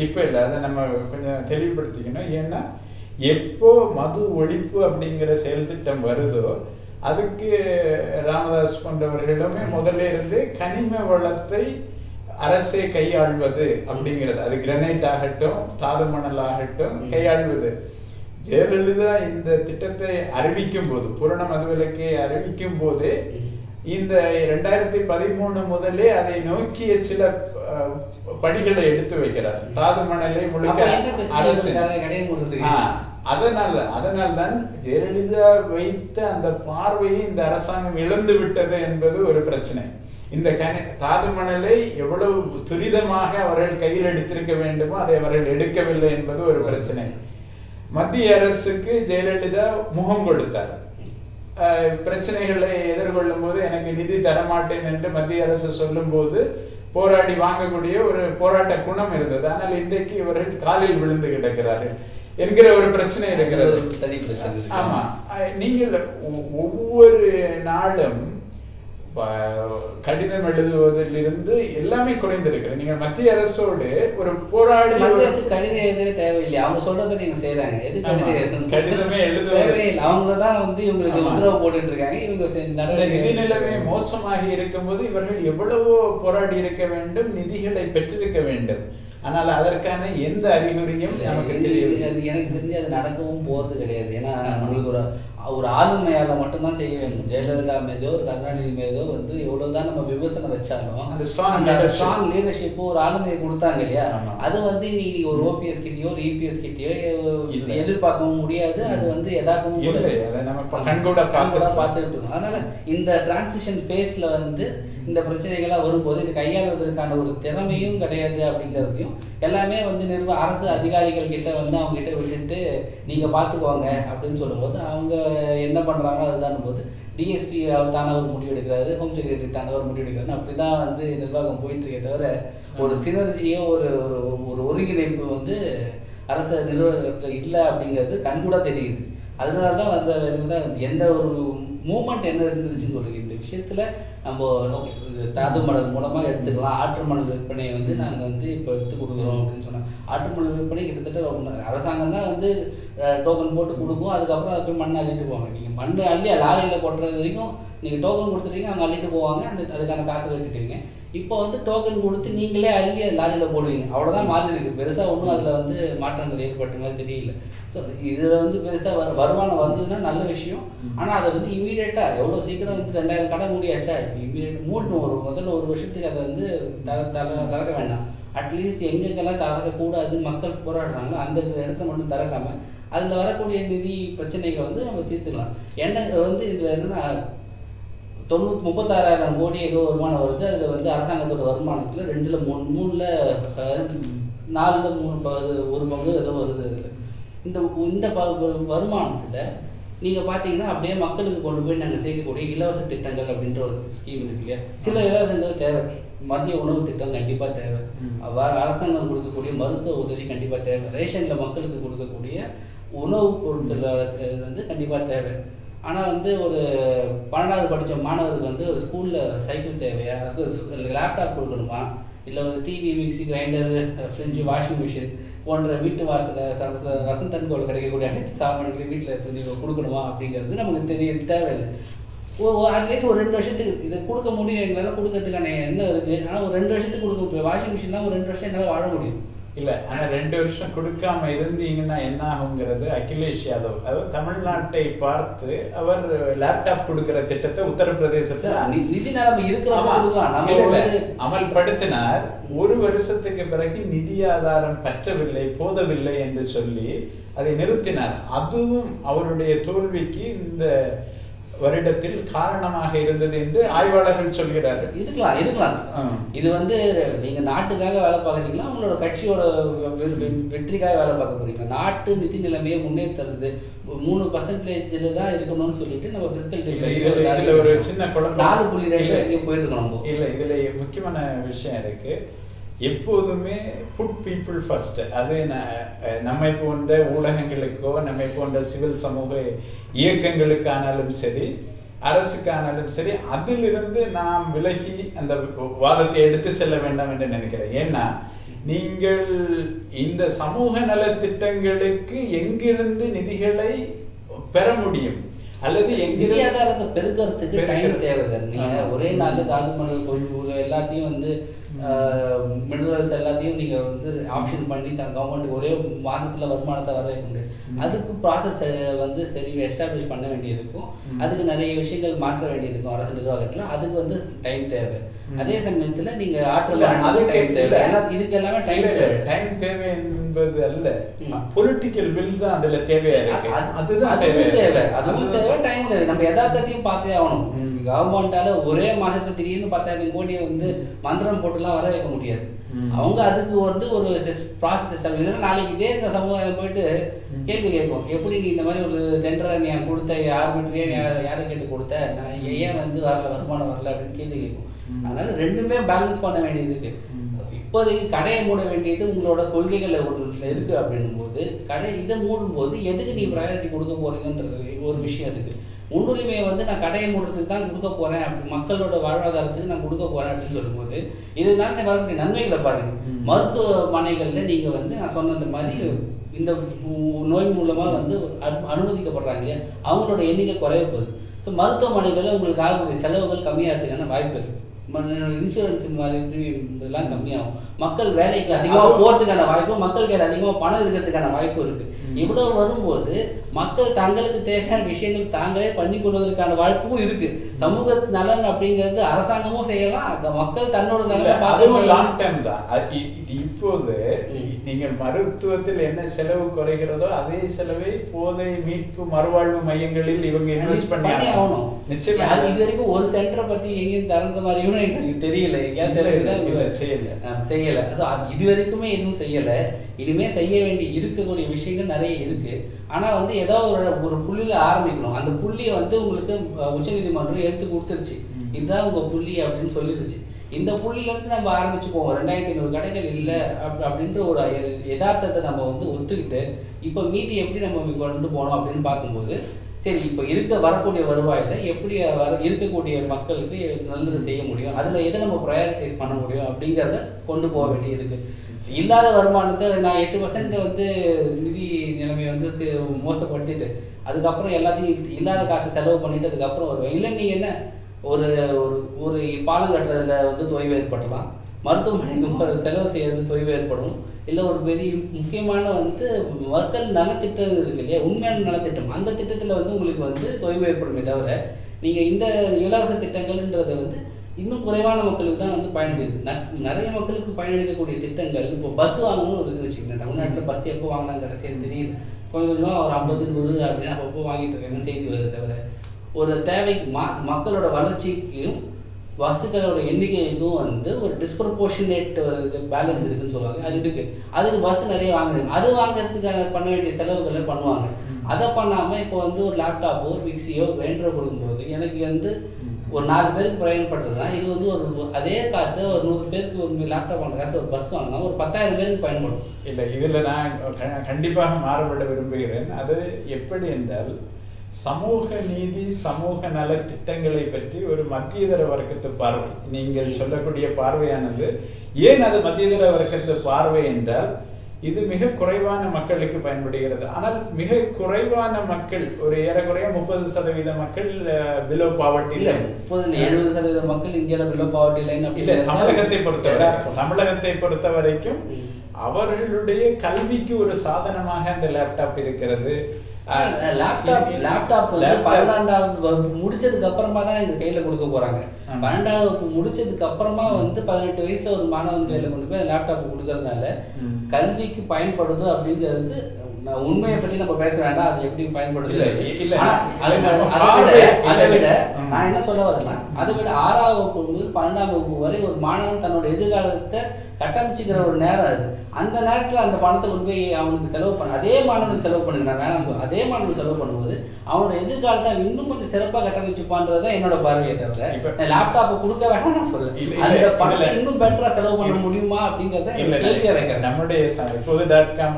இப்ப இல்ல. அதை நம்ம கொஞ்சம் தெளிவுபடுத்திக்கணும். ஏன்னா எப்போ மது ஒழிப்பு அப்படிங்கிற செயல் திட்டம் வருதோ அதுக்கு ராமதாஸ் போன்றவர்களுமே முதல்ல இருந்து கனிம வளத்தை அரசே கையாள்வது அப்படிங்கிறது, அது கிரனைட் ஆகட்டும் தாது மணல் ஆகட்டும் கையாள்வது. ஜெயலலிதா இந்த திட்டத்தை அறிவிக்கும் போது, பூரண மதுவிலக்கை அறிவிக்கும் போதே இந்த 2013 முதலே அதை நோக்கிய சில படிகளை எடுத்து வைக்கிறார். தாது மணலை முழுக்க அரசு. அதனால்தான் ஜெயலலிதா வைத்த அந்த பார்வையை இந்த அரசாங்கம் இழந்து விட்டது என்பது ஒரு பிரச்சனை. இந்த தாது மணலை எவ்வளவு துரிதமாக அவர்கள் கையில் எடுத்திருக்க வேண்டுமோ அதை அவர்கள் எடுக்கவில்லை என்பது ஒரு பிரச்சனை. மத்திய அரசுக்கு ஜெயலலிதா முகம் கொடுத்தார். பிரச்சனைகளை எதிர்கொள்ளும் போது எனக்கு நிதி தரமாட்டேன் என்று மத்திய அரசு சொல்லும் போது போராடி வாங்கக்கூடிய ஒரு போராட்ட குணம் இருந்தது. ஆனால் இன்றைக்கு இவர்கள் காலில் விழுந்து கிடக்கிறார்கள் என்கிற ஒரு பிரச்சனை இருக்கிறது. ஆமா, நீங்கள் ஒவ்வொரு நாளும் கடிதம் எழுதுவதிலிருந்து எல்லாமே குறைந்திருக்கிறது. நீங்க மத்திய அரசோடு ஒரு போராடி கடிதம் எழுதவே தேவையில்லை, அவங்க சொல்றதை நீங்க செய்யறாங்க. எது கடிதமே எழுதவே இல்லை, அவங்கதான் வந்து இவங்களுக்கு உத்தரவு போட்டுட்டு இருக்காங்க. இவங்க நிதி நிலைமை மோசமாக இருக்கும் போது இவர்கள் எவ்வளவோ போராடி இருக்க வேண்டும், நிதிகளை பெற்றிருக்க வேண்டும். ஆனால் அதற்கான எந்த அறிகுறியும் நமக்கு தெரியாது. எனக்கு தெரிஞ்சு அது நடக்கவும் போறது கிடையாது. ஏன்னா நம்மளுக்கு ஒரு ஆளுமையால மட்டும்தான் செய்ய வேண்டும். ஜெயலலிதா மீதோ ஒரு கருணாநிதி மீதோ வந்து எவ்வளவுதான் நம்ம விமர்சனம் வச்சாலும் அந்த ஸ்ட்ராங் லீடர்ஷிப் ஒரு ஆளுமையை கொடுத்தாங்க இல்லையா? அது வந்து நீங்க ஒரு ஓபிஎஸ் கிட்டயோ ஒரு இபிஎஸ் கிட்டயோ எதிர்பார்க்கவும் முடியாது. அது வந்து யதார்த்தமும் கூட பார்த்துட்டு இருக்கோம். அதனால இந்த டிரான்சிஷன் ஃபேஸ்ல வந்து இந்த பிரச்சனைகள்லாம் வரும்போது இது கையாளுவதற்கான ஒரு திறமையும் கிடையாது அப்படிங்கிறதையும் எல்லாமே வந்து அரசு அதிகாரிகள் கிட்ட வந்து அவங்க கிட்ட விட்டுட்டு நீங்க பார்த்துக்குவாங்க அப்படின்னு சொல்லும்போது அவங்க என்ன பண்றாங்களோ அதுதான் போது டிஎஸ்பி அவர் தானே ஒரு முடிவு எடுக்கிறாரு, ஹோம் செக்ரட்டரி தானே ஒரு முடிவு எடுக்கிறாரு. அப்படிதான் வந்து நிர்வாகம் போயிட்டு இருக்கே தவிர ஒரு சினர்ஜியோ ஒரு ஒருங்கிணைப்பு வந்து அரசு நிர்வாகத்தில் இல்லை அப்படிங்கிறது கண்கூட தெரியுது. அதனாலதான் வந்து எந்த ஒரு மூமெண்ட் என்ன இருந்துச்சுன்னு சொல்லுங்க. இந்த விஷயத்துல நம்ம ஓகே தாது மணல் மூலமாக எடுத்துக்கலாம். ஆற்று மணல் விற்பனையை வந்து நாங்கள் வந்து இப்போ எடுத்து கொடுக்குறோம் அப்படின்னு சொன்னாங்க. ஆற்று மணல் விற்பனை கிட்டத்தட்ட அரசாங்கம் தான் வந்து டோக்கன் போட்டு கொடுக்கும். அதுக்கப்புறம் அதை போய் மண் அள்ளிட்டு போவாங்க. நீங்கள் மண் அள்ளி லாரியில் கொட்டுறது வரைக்கும் நீங்கள் டோக்கன் கொடுத்துட்டீங்க, அவங்க அள்ளிட்டு போவாங்க, அதுக்கான காசை கட்டிட்டீங்க. இப்போ வந்து டோக்கன் கொடுத்து நீங்களே அள்ளி லாரியில் போடுவீங்க. அவ்வளோதான் மாறி இருக்குது. பெருசாக ஒன்றும் அதில் வந்து மாற்றங்கள் ஏற்பட்ட மாதிரி தெரியல. ஸோ இதில் வந்து பெருசாக வருமானம் வந்ததுன்னா நல்ல விஷயம். ஆனால் அதை வந்து இமீடியட்டாக எவ்வளோ சீக்கிரம் வந்து 2000 கடை மூடியாச்சா, இப்போ இமீடியட் மூடணும். முதல்ல ஒரு வருஷத்துக்கு அதை வந்து திறக்க வேண்டாம். அட்லீஸ்ட் எங்கெங்கெல்லாம் திறக்கக்கூடாது மக்கள் போராடுறாங்களோ அந்த இடத்துல மட்டும் திறக்காம அதில் வரக்கூடிய நிதி பிரச்சனைகளை வந்து நம்ம தீர்த்துக்கலாம். என்ன வந்து இதில் என்னென்னா 36,000 கோடி ஏதோ வருமானம் வருது. அதில் வந்து அரசாங்கத்தோட வருமானத்தில் 2ல் 3ல் 4ல் 3 ஒரு பங்கு ஏதோ வருது. இந்த வருமானத்தில் நீங்கள் பார்த்தீங்கன்னா அப்படியே மக்களுக்கு கொண்டு போய் நாங்கள் சேர்க்கக்கூடிய இலவச திட்டங்கள் அப்படின்ற ஒரு ஸ்கீம் இருக்கு இல்லையா. சில இலவசங்கள் தேவை. மதிய உணவு திட்டம் கண்டிப்பாக தேவை. அரசாங்கம் கொடுக்கக்கூடிய மருத்துவ உதவி கண்டிப்பாக தேவை. ரேஷனில் மக்களுக்கு கொடுக்கக்கூடிய உணவுப் பொருட்கள் வந்து கண்டிப்பாக தேவை. ஆனால் வந்து ஒரு 12வது படித்த மாணவருக்கு வந்து ஒரு ஸ்கூலில் சைக்கிள் தேவையா, லேப்டாப் கொடுக்கணுமா, இல்லை வந்து TV, mixie, grinder, fridge, washing machine போன்ற வீட்டு வாசலில் வசந்தன்கோடு கிடைக்கக்கூடிய அனைத்து சாமான்களையும் வீட்டில் கொடுக்கணுமா அப்படிங்கிறது நமக்கு தேவையில்லை. அட்லீஸ்ட் ஒரு 2 வருஷத்துக்கு இதை கொடுக்க முடியும். எங்களால் கொடுக்கறதுக்கான என்ன இருக்குது. ஆனால் ஒரு 2 வருஷத்துக்கு கொடுக்க முடியும். வாஷிங் மிஷின்லாம் ஒரு 2 வருஷம் என்னால் வாழ முடியும். இல்லை, ஆனால் 2 வருஷம் கொடுக்காம இருந்தீங்கன்னா என்ன ஆகுங்கிறது அகிலேஷ் யாதவ் அவர் தமிழ்நாட்டை பார்த்து அவர் லேப்டாப் கொடுக்கிற திட்டத்தை உத்தரப்பிரதேசத்தில் நிதி நிலைமை இருக்கிற அமல்படுத்தினார். 1 வருஷத்துக்கு பிறகு நிதி ஆதாரம் பற்றவில்லை, போதவில்லை என்று சொல்லி அதை நிறுத்தினார். அதுவும் அவருடைய தோல்விக்கு இந்த வருடத்தில் காரணமாக இருந்தது என்று ஆய்வாளர்கள் சொல்கிறார்கள். இருக்கலாம். இது வந்து நீங்க நாட்டுக்காக வேலை பார்க்குறீங்களா, உங்களோட கட்சியோட வெற்றிக்காக வேலை பார்க்க போறீங்களா? நாட்டு நிதி நிலைமையை முன்னேற்றுறது 3% தான் இருக்கணும்னு சொல்லிட்டு நம்ம இதுல ஒரு சின்ன குழப்பம் 4.2 எங்கே போயிருக்கணும். இல்லை, இதுல முக்கியமான விஷயம் இருக்கு. எப்போதுமே புட் பீப்புள் ஃபர்ஸ்ட். அது நம்மை போன்ற ஊடகங்களுக்கோ நம்மை போன்ற சிவில் சமூக இயக்கங்களுக்கானாலும் சரி, அரசுக்கானாலும் சரி, அதிலிருந்து நாம் விலகி அந்த வாதத்தை எடுத்து செல்ல வேண்டாம் என்று நினைக்கிறேன். ஏன்னா நீங்கள் இந்த சமூக நலத்திட்டங்களுக்கு எங்கிருந்து நிதிகளை பெற முடியும் அல்லது நிதி ஆதாரத்தை பெருக்கிறதுக்கு டைம் தேவை சார். நீங்க ஒரே நாள் டாக்குமெண்ட் எல்லாத்தையும் வந்து மினரல்ஸ் எல்லாத்தையும் நீங்கள் வந்து ஆப்ஷன் பண்ணி கவர்மெண்ட் ஒரே மாதத்தில் வருமானத்தை வர வைக்க முடியாது. அதுக்கு ப்ராசஸ் வந்து சரி எஸ்டாப்ளிஷ் பண்ண வேண்டியது இருக்கும். அதுக்கு நிறைய விஷயங்கள் மாற்ற வேண்டியது இருக்கும் அரசு நிர்வாகத்தில். அதுக்கு வந்து டைம் தேவை. அதே சமயத்தில் நீங்கள் ஆற்றல் டைம் தேவை. இதுக்கு எல்லாமே டைம் தேவை என்பது அல்ல, பொலிட்டிக்கல் வில் தான் அதில் தேவையா இருக்கு. அதுதான் தேவை. அதுவும் தேவை, டைம் தேவை. நம்ம யதார்த்தத்தையும் பார்த்தே ஆகணும். கவர்மெண்டால ஒரே மாசத்துல திடீர்னு 10,000 கோடியை வந்து மந்திரம் போட்டுலாம் வர வைக்க முடியாது. அவங்க அதுக்கு வந்து ஒரு ப்ராசஸ் இல்லைன்னா நாளைக்கு இதே இந்த சமுதாயம் போயிட்டு கேள்வி கேட்கும். எப்படி நீ இந்த மாதிரி ஒரு டெண்டரை நீ கொடுத்த, ஆர்பிட்ரியே யாரை கேட்டு கொடுத்த, நான் ஏன் வந்து வரல, வருமானம் வரல அப்படின்னு கேள்வி கேட்கும். அதனால ரெண்டுமே பேலன்ஸ் பண்ண வேண்டியது இருக்கு. இப்போதைக்கு கடையை மூட வேண்டியது உங்களோட கொள்கைகள் ஒன்று இருக்கு அப்படின்னும் போது இதை மூடும் போது எதுக்கு நீ ப்ரையாரிட்டி கொடுக்க போறீங்கன்றது ஒரு விஷயம் இருக்கு. முன்னுரிமையை வந்து நான் கடையை மூடுறதுக்கு தான் கொடுக்க போறேன், அப்படி மக்களோட வாழ்வாதாரத்துக்கு நான் கொடுக்க போறேன் அப்படின்னு சொல்லும்போது இதனால வரக்கூடிய நன்மைகளை பாருங்க. மருத்துவமனைகள்ல நீங்க வந்து நான் சொன்ன மாதிரி இந்த நோய் மூலமா வந்து அனுமதிக்கப்படுறாங்க இல்லையா, அவங்களோட எண்ணிக்கை குறைய போகுது. ஸோ மருத்துவமனைகளில் உங்களுக்கு ஆகக்கூடிய செலவுகள் கம்மியாகிறதுக்கான வாய்ப்பு இருக்கு. இன்சூரன்ஸ் மாதிரி இதெல்லாம் கம்மியாகும். மக்கள் வேலைக்கு அதிகமாக போகிறதுக்கான வாய்ப்பு, மக்கள் கையில் அதிகமாக பணம் இருக்கிறதுக்கான வாய்ப்பு இருக்கு. இவ்வளவு வரும்போது மக்கள் தங்களுக்கு தேவையான விஷயங்கள் தாங்களே பண்ணி கொள்வதற்கான வாய்ப்பும் இருக்கு. சமூக நலன் அப்படிங்கிறது அரசாங்கமும் செய்யலாம், மக்கள் தன்னோட நலன் லாங் டைம் தான். இப்போது நீங்கள் மருத்துவத்தில் என்ன செலவு குறைகிறதோ அதே செலவை போதை மீட்பு மறுவாழ்வு மையங்களில் இவங்க இன்வெஸ்ட் பண்ணி ஆகணும். நிச்சயமா இது வரைக்கும் ஒரு சென்டரை பத்தி எங்கேயும் திறந்த மாதிரியும் எனக்கு தெரியல. செய்யல, இது வரைக்குமே எதுவும் செய்யல. இனிமே செய்ய வேண்டிய இருக்கக்கூடிய விஷயங்கள் நிறைய இருக்கு. ஆனா வந்து ஏதோ ஒரு புள்ளியில ஆரம்பிக்கணும். அந்த புள்ளியை வந்து உங்களுக்கு உச்சநீதிமன்றம் எடுத்து கொடுத்துருச்சு, இதுதான் உங்க புள்ளி அப்படின்னு சொல்லிடுச்சு. இந்த புள்ளியிலேருந்து நம்ம ஆரம்பிச்சு போவோம். 2500 கடைகள் இல்லை அப்படின்ற ஒரு யதார்த்தத்தை நம்ம வந்து ஒத்துக்கிட்டு இப்போ மீதி எப்படி நம்ம கொண்டு போனோம் அப்படின்னு பார்க்கும்போது, சரி இப்போ வரக்கூடிய வருவாயில் எப்படி இருக்கக்கூடிய மக்களுக்கு நல்லது செய்ய முடியும், அதில் எதை நம்ம ப்ரையாரிட்டைஸ் பண்ண முடியும் அப்படிங்கிறத கொண்டு போக வேண்டியது இருக்குது. இல்லாத வருமானத்தை நான் 8% வந்து நிதி நிலைமையை வந்து மோசப்படுத்திட்டு அதுக்கப்புறம் எல்லாத்தையும் இல்லாத காசு செலவு பண்ணிட்டு அதுக்கப்புறம் வருவேன். இல்லை நீங்கள் என்ன ஒரு ஒரு பாலம் கட்டுறதுல வந்து தொய்வு ஏற்படலாம், மருத்துவமனைக்கு செலவு செய்யறது தொய்வு ஏற்படும், இல்லை ஒரு பெரிய முக்கியமான வந்து மக்கள் நலத்திட்டம் இருக்கு இல்லையா, உண்மையான நலத்திட்டம், அந்த திட்டத்தில் வந்து உங்களுக்கு வந்து தொய்வு ஏற்படுமே தவிர நீங்கள் இந்த இலவச திட்டங்கள்ன்றதை வந்து இன்னும் குறைவான மக்களுக்கு தான் வந்து பயனளிக்குது. நிறைய மக்களுக்கு பயனளிக்கக்கூடிய திட்டங்கள் இப்போ பஸ் வாங்கணும்னு இருக்குன்னு வச்சுக்கோங்க. தமிழ்நாட்டில் பஸ் எப்போ வாங்கினாங்க கடைசியாக தெரியல, கொஞ்சம் கொஞ்சமாக ஒரு 50 100 அப்படின்னு அப்பப்போ வாங்கிட்டு இருக்காங்க செய்தி வருது தவிர ஒரு தேவை மக்களோட வளர்ச்சிக்கும் பஸ்ஸுகளோட எண்ணிக்கைக்கும் வந்து ஒரு டிஸ்ப்ரப்போர்ஷனேட் பேலன்ஸ் இருக்குன்னு சொல்லுவாங்க. அது இருக்கு, அதுக்கு பஸ் நிறைய வாங்குறாங்க, அது வாங்குறதுக்கான பண்ண வேண்டிய செலவுகளை பண்ணுவாங்க. அதை பண்ணாமல் இப்போ வந்து ஒரு லேப்டாப்போ மிக்சியோ கிரைண்டரோ கொடுக்கும்போது எனக்கு வந்து ஒரு 4 பேருக்கு பயன்படுறதுனா இது வந்து ஒரு அதே காசு ஒரு 100 பேருக்கு ஒரு லேப்டாப் வாங்குற காசு ஒரு பஸ் வாங்கினா ஒரு 10,000 பேருக்கு பயன்படும். இல்லை, இதில் நான் கண்டிப்பாக மாறுபட விரும்புகிறேன். அது எப்படி என்றால் சமூக நீதி சமூக நல திட்டங்களை பற்றி ஒரு மத்தியதர வர்க்கத்து பார்வை, நீங்கள் சொல்லக்கூடிய பார்வையானது ஏன் அது மத்தியதர வர்க்கத்து பார்வை என்றால் இது மிக குறைவான மக்களுக்கு பயன்படுகிறது. ஆனால் மிக குறைவான மக்கள் ஒரு ஏறக்குறைய 30% மக்கள் பிலோ பாவர்ட்டி லைன், 70% மக்கள் இந்தியாவில் பிலோ பாவர்ட்டி லைன் இல்லை. தமிழகத்தை பொறுத்த வரைக்கும் அவர்களுடைய கல்விக்கு ஒரு சாதனமாக அந்த லேப்டாப் இருக்கிறது. லேப்டாப் வந்து 12ஆவது முடிச்சதுக்கு அப்புறமா தான் இந்த கையில கொடுக்க போறாங்க. 12ஆவது முடிச்சதுக்கு அப்புறமா வந்து 18 வயசுல ஒரு மாணவன் கையில கொண்டு போய் லேப்டாப் கொடுக்கறதுனால கல்விக்கு பயன்படுது அப்படிங்கிறது உண்மையை பற்றி நம்ம பேச வேண்டாம். அது எப்படி பயன்படுது அதை விட நான் என்ன சொல்ல வரேன்னா, அதை விட 6ஆம் வகுப்பு முதல் 12ஆம் வகுப்பு வரை ஒரு மாணவன் தன்னோட எதிர்காலத்தை கட்டமைச்சுக்கிற ஒரு நேரம் அது. அந்த நேரத்தில் அந்த பணத்தை கொண்டு போய் அவனுக்கு செலவு பண்ண அதே மாணவனுக்கு செலவு பண்ணுங்க, நான் வேணாம் சொல்ல, அதே மாணவனுக்கு செலவு பண்ணும்போது அவனோட எதிர்காலத்தை இன்னும் கொஞ்சம் சிறப்பாக கட்டமைச்சுப்பான்றதான் என்னோட பார்வையை தவிர லேப்டாப்பை கொடுக்க வேணாம் நான் சொல்ல. அந்த பணத்தை இன்னும் பெட்டரா செலவு பண்ண முடியுமா அப்படிங்கிறத கேள்வியா வைக்கிறேன். நம்முடைய இப்போது .com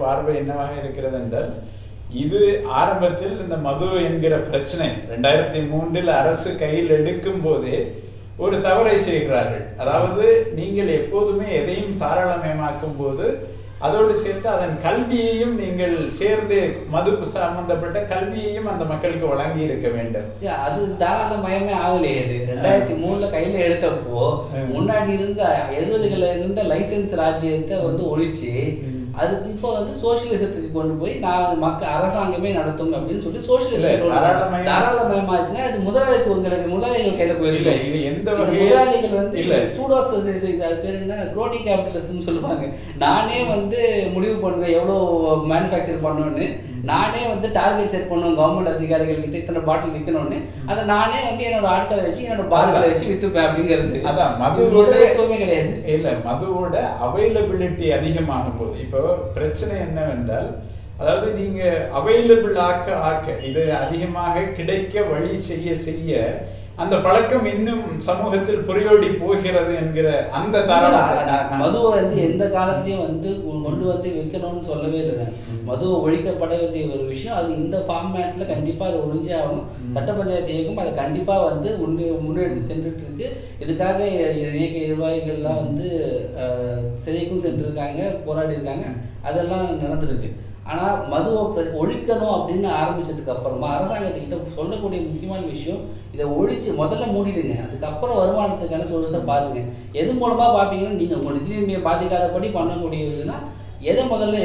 பார்வை என்னவாக இருக்கிறது என்றால், இது ஆரம்பத்தில் இந்த மது என்கிற பிரச்சனை 2003 அரசு கையில் எடுக்கும் போதே ஒரு தவறை செய்கிறார்கள். அதாவது நீங்கள் எப்போதுமே எதையும் தாராளமயமாக்கும் போது அதோடு சேர்த்து அதன் கல்வியையும் நீங்கள் சேர்ந்து மது சம்பந்தப்பட்ட கல்வியையும் அந்த மக்களுக்கு வழங்கி இருக்க வேண்டும். அது தாராளமயமே ஆகலையே. 2003 கையில எடுத்தப்போ முன்னாடி இருந்த 70களில் இருந்த லைசன்ஸ் ராஜ்யத்தை வந்து ஒழிச்சு அதுக்கு இப்போ வந்து சோசியலிசத்துக்கு கொண்டு போய் நான் அரசாங்கமே நடத்தும் அப்படின்னு சொல்லி சோசியலிசம் தாராளமயமாச்சுன்னா அது முதலாளிகள் கையில போயிருக்கு. இது எந்த முதலாளிகள் வந்து சூடோ அது பேர் என்ன குரோனி கேபிட்டலிசம் சொல்லுவாங்க. நானே வந்து முடிவு பண்ணுவேன் எவ்வளோ மேனுஃபேக்சர் பண்ணணும்னு, நானே வந்து டார்கெட் செட் பண்ணுவேன் கவர்மெண்ட் அதிகாரிகள் கிட்ட இத்தனை பாட்டில் விற்கணும்னு, அதை நானே வந்து என்னோட ஆட்களை வச்சு என்னோட பாட்டிலை வச்சு வித்துப்பேன் அப்படிங்கிறது. அதான் மதுவோட கிடையாது. இல்லை, மதுவோட அவைலபிலிட்டி அதிகமாகும் போது இப்போ பிரச்சனை என்னவென்றால், அதாவது நீங்க அவைலபிள் ஆக்க இது அதிகமாக கிடைக்க வழி செய்ய அந்த பழக்கம் இன்னும் சமூகத்தில் புரியோடி போகிறது என்கிற அந்த மதுவை வந்து எந்த காலத்திலயும் வந்து கொண்டு வந்து வைக்கணும்னு சொல்லவே இல்லை. மதுவை ஒழிக்கப்பட வேண்டிய ஒரு விஷயம், அது இந்த ஃபார்மேட்ல கண்டிப்பா அதை ஒழிஞ்சே ஆகணும். சட்ட பஞ்சாயத்து இயக்கம் அதை கண்டிப்பா வந்து முன்னெடுத்து சென்றுட்டு இருக்கு. இதுக்காக இயக்க நிர்வாகிகள்லாம் வந்து சிறைக்கும் சென்றிருக்காங்க, போராடி இருக்காங்க, அதெல்லாம் நடந்திருக்கு. ஆனால் மதுவை ஒழிக்கணும் அப்படின்னு ஆரம்பிச்சதுக்கு அப்புறமா அரசாங்கத்துக்கிட்ட சொல்லக்கூடிய முக்கியமான விஷயம், இதை ஒழிச்சு முதல்ல மூடிடுங்க, அதுக்கப்புறம் வருமானத்துக்கான சோர்ஸை பாருங்க. எது மூலமாக பார்ப்பீங்கன்னா நீங்கள் உங்கள் நிதி நிலைமையை பாதிக்காதபடி பண்ணக்கூடியதுன்னா எதை முதல்ல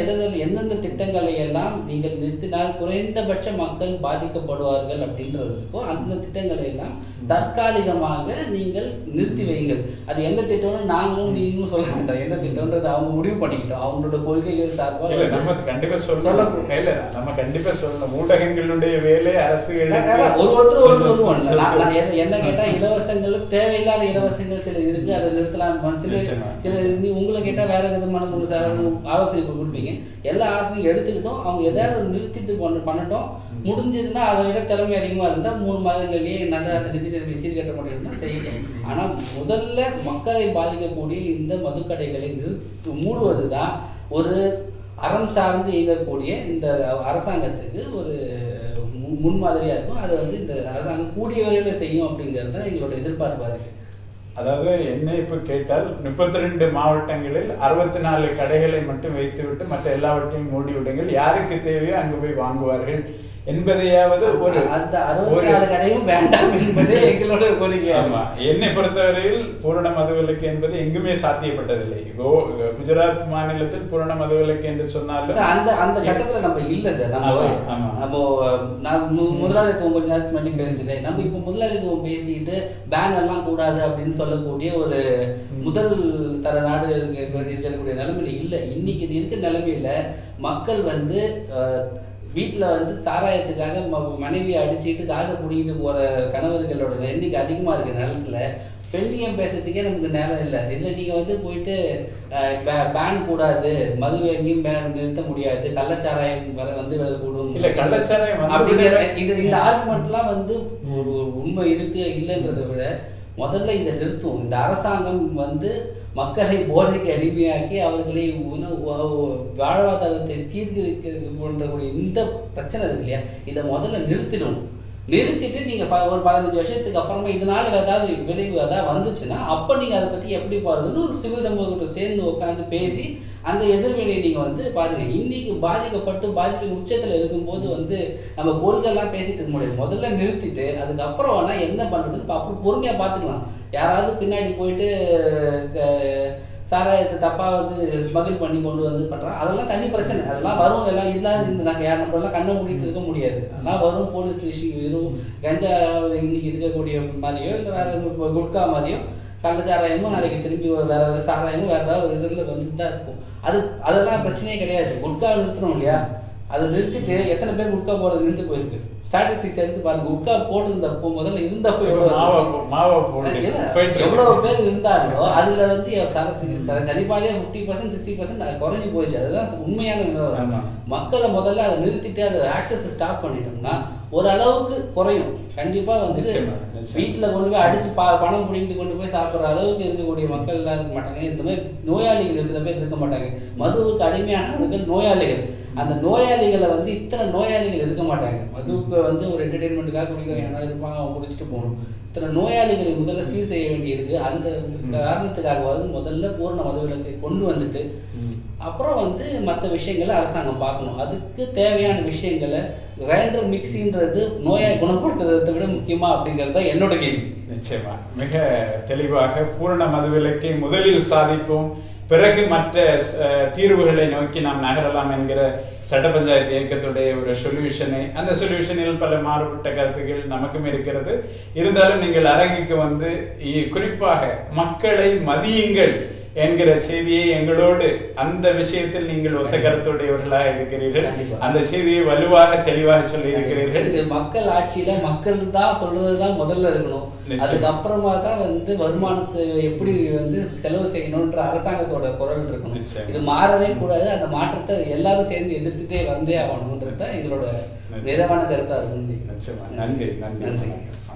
எந்தெந்த திட்டங்களை எல்லாம் நீங்கள் நிறுத்தினால் குறைந்தபட்ச மக்கள் பாதிக்கப்படுவார்கள் அப்படின்றதுக்கும் அந்த திட்டங்களை எல்லாம் தற்காலிகமாக நீங்கள் நிறுத்தி வையுங்கள். அது எந்த திட்டம்னு நாங்களும் நீங்களும் சொல்ல வேண்டாம், எந்த திட்டம்ன்றது அவங்க முடிவு பண்ணிக்கிட்டோம். அவங்களோட கொள்கைகள் சார்பாக நம்ம கண்டிப்பா சொல்லணும். ஊடகங்களுடைய வேலை அரசுகள் ஒருத்தர் சொல்லுவோம். நான் என்ன கேட்டா இலவசங்கள் தேவையில்லாத இலவசங்கள் சில இருக்கு, அதை நிறுத்தலாம். சில உங்களை கேட்டா வேற விதமான ஆலோசனை கொடுப்பீங்க. எல்லா ஆலோசனையும் எடுத்துக்கிட்டோம், அவங்க எதாவது நிறுத்திட்டு பண்ணட்டும். முடிஞ்சதுன்னா அதை விட திறமை அதிகமாக இருந்தால் 3 மாதங்கள்லேயே நல்ல நிதி நிலைமை சீர்கட்ட முடியும்னா செய்யணும். ஆனால் முதல்ல மக்களை பாதிக்கக்கூடிய இந்த மதுக்கடைகளை மூடுவது தான் ஒரு அறம் சார்ந்து இயங்கக்கூடிய இந்த அரசாங்கத்துக்கு ஒரு முன்மாதிரியாக இருக்கும். அதை வந்து இந்த அரசாங்கம் கூடிய விரைவில் செய்யும் அப்படிங்கிறது தான் எங்களோட எதிர்பார்ப்பாக இருக்குது. அதாவது என்ன இப்ப கேட்டால் 32 மாவட்டங்களில் 64 கடைகளை மட்டும் வைத்துவிட்டு மற்ற எல்லாவற்றையும் மூடி விடுங்கள், யாருக்கு தேவையோ அங்கு போய் வாங்குவார்கள் என்பதையாவது ஒரு அந்த 64 கடையும் வேண்டாம் என்பதே எங்களோட கோரிக்கை. ஆமா, என்னை பொறுத்தவரையில் பூரண மதுவிலக்கு என்பது எங்குமே சாத்தியப்பட்டதில்லை. குஜராத் மாநிலத்தில் பூரண மதுவிலக்கு என்று சொன்னாலும் அந்த அந்த கட்டத்துல நம்ம இல்ல சார். நம்ம முதலாளித்துவம் கொஞ்ச நேரத்துக்கு முன்னாடி பேசிட்டேன். நம்ம இப்ப முதலாளித்துவம் பேசிட்டு பேன் எல்லாம் கூடாது அப்படின்னு சொல்லக்கூடிய ஒரு முதல் தர நாடு இருக்கக்கூடிய நிலைமையில இல்ல. இன்னைக்கு இது இருக்க நிலைமையில மக்கள் வந்து வீட்டில் வந்து சாராயத்துக்காக மனைவியை அடிச்சுட்டு காசை பிடிக்கிட்டு போகிற கணவர்களோட எண்ணிக்கை அதிகமாக இருக்கிற நேரத்தில் பெண்ணியம் பேசுறதுக்கே நமக்கு நேரம் இல்லை. இதில் நீங்கள் வந்து போயிட்டு பேன் கூடாது, மது எங்கேயும் நிறுத்த முடியாது, கள்ளச்சாராயம் வந்து விடக்கூடும் இல்லை, கள்ளச்சாராயம் அப்படிங்கிற இந்த ஆர்குமெண்ட்லாம் வந்து உண்மை இருக்கு இல்லைன்றதை விட முதல்ல இதை நிறுத்துவோம். இந்த அரசாங்கம் வந்து மக்களை போதைக்கு அடிமையாக்கி அவர்களை வாழ்வாதாரத்தை சீர்திருத்தக்கூடிய இந்த பிரச்சனை இருக்கு இல்லையா, இதை முதல்ல நிறுத்திடணும். நிறுத்திட்டு நீங்கள் ஒரு 15 வருஷத்துக்கு அப்புறமா இதனால ஏதாவது விளைவு ஏதாவது வந்துச்சுன்னா அப்போ நீங்கள் அதை பற்றி எப்படி பாருங்கன்னு ஒரு சிவில் சமூகத்தோட சேர்ந்து உட்காந்து பேசி அந்த எதிர்வினை நீங்கள் வந்து பாருங்கள். இன்னைக்கு பாதிப்பின் உச்சத்தில் இருக்கும்போது வந்து நம்ம கோல்கெல்லாம் பேசிட்டு இருக்க முடியாது. முதல்ல நிறுத்திட்டு அதுக்கப்புறம் வேணால் என்ன பண்ணுறதுன்னு அப்புறம் பொறுமையாக பார்த்துக்கலாம். யாராவது பின்னாடி போயிட்டு சாராயத்தை தப்பாக வந்து ஸ்மகிள் பண்ணி கொண்டு வந்து பண்ணுறான், அதெல்லாம் தனி பிரச்சனை. அதெல்லாம் வரும், எல்லாம் இல்லாத நாங்கள் யார் நம்மளெல்லாம் கண்ணை மூடிட்டு இருக்க முடியாது. அதெல்லாம் வரும். போலீஸ் விஷயம் வெறும் கஞ்சா இன்னைக்கு இருக்கக்கூடிய மாதிரியோ இல்லை வேறு குட்கா மாதிரியோ கள்ளச்சாராயமும் நாளைக்கு திரும்பி வேற சாராயமும் வேற ஏதாவது ஒரு இதில் வந்துட்டு தான் இருக்கும். அதெல்லாம் பிரச்சனையே கிடையாது. குட்கா நிறுத்தணும் இல்லையா, அதை நிறுத்திட்டு எத்தனை பேர் குட்கா போகிறது நிறுத்து போயிருக்கு. ஸ்டாட்டிஸ்டிக்ஸ் எடுத்து பாருங்க. குட்கா போட்டுருந்தப்போ முதல்ல இருந்தப்போ எவ்வளவு பேர் இருந்தாங்களோ அதுல வந்து கண்டிப்பாக 50% 60% குறைஞ்சி போயிடுச்சு. அதுதான் உண்மையான நிலவரம். மக்களை முதல்ல அதை நிறுத்திட்டு அதை ஆக்சஸ் ஸ்டாப் பண்ணிட்டோம்னா ஓரளவுக்கு குறையும். கண்டிப்பா வந்து வீட்டுல கொண்டு போய் அடிச்சு பணம் பிடிக்கிட்டு கொண்டு போய் சாப்பிட்ற அளவுக்கு இருக்கக்கூடிய மக்கள் எல்லாம் இருக்க மாட்டாங்க. இந்த மாதிரி நோயாளிகள் இத்தனை பேர் இருக்க மாட்டாங்க. மதுவுக்கு அடிமையானவர்கள் நோயாளிகள். அந்த நோயாளிகளை வந்து இத்தனை நோயாளிகள் இருக்க மாட்டாங்க. மதுவுக்கு வந்து ஒரு என்டர்டெயின்மெண்ட்டுக்காக குடிக்கிறவங்க யாராவது இருப்பாங்க, அவங்க குடிச்சிட்டு போகணும். இத்தனை நோயாளிகளை முதல்ல சீர் செய்ய வேண்டியிருக்கு. அந்த காரணத்துக்காகவாது முதல்ல பூரண மதுவிலக்கை கொண்டு வந்துட்டு அப்புறம் வந்து மற்ற விஷயங்களை அரசாங்கம் பார்க்கணும். அதுக்கு தேவையான விஷயங்களை கிரைண்டர் மிக்சின்றது நோயை குணப்படுத்துறதை விட முக்கியமா அப்படிங்கிறது தான் என்னோட கேள்வி. நிச்சயமா மிக தெளிவாக பூரண மதுவிலக்கை முதலில் சாதிப்போம், பிறகு மற்ற தீர்வுகளை நோக்கி நாம் நகரலாம் என்கிற சட்ட பஞ்சாயத்து இயக்கத்துடைய ஒரு சொல்யூஷனை, அந்த சொல்யூஷனில் பல மாறுபட்ட கருத்துக்கள் நமக்கும் இருக்கிறது. இருந்தாலும் நீங்கள் அரங்குக்கு வந்து குறிப்பாக மக்களை மதியுங்கள் என்கிற செய்தியை எங்களோடு அந்த விஷயத்தில் நீங்கள் ஒத்த கருத்துடையவர்களாக இருக்கிறீர்கள். அந்த செய்தியை வலுவாக தெளிவாக சொல்லி இருக்கிறீர்கள். மக்கள் ஆட்சியில மக்கள் தான் சொல்றதுதான் முதல்ல இருக்கணும். அதுக்கப்புறமா தான் வந்து வருமானத்தை எப்படி வந்து செலவு செய்யணும்ன்ற அரசாங்கத்தோட குரல் இருக்கணும். இது மாறவே கூடாது. அந்த மாற்றத்தை எல்லாரும் சேர்ந்து எதிர்த்துட்டே வந்தே ஆகணும்ன்றது தான் எங்களோட நிறைவான கருத்தா இருக்கும். நன்றி.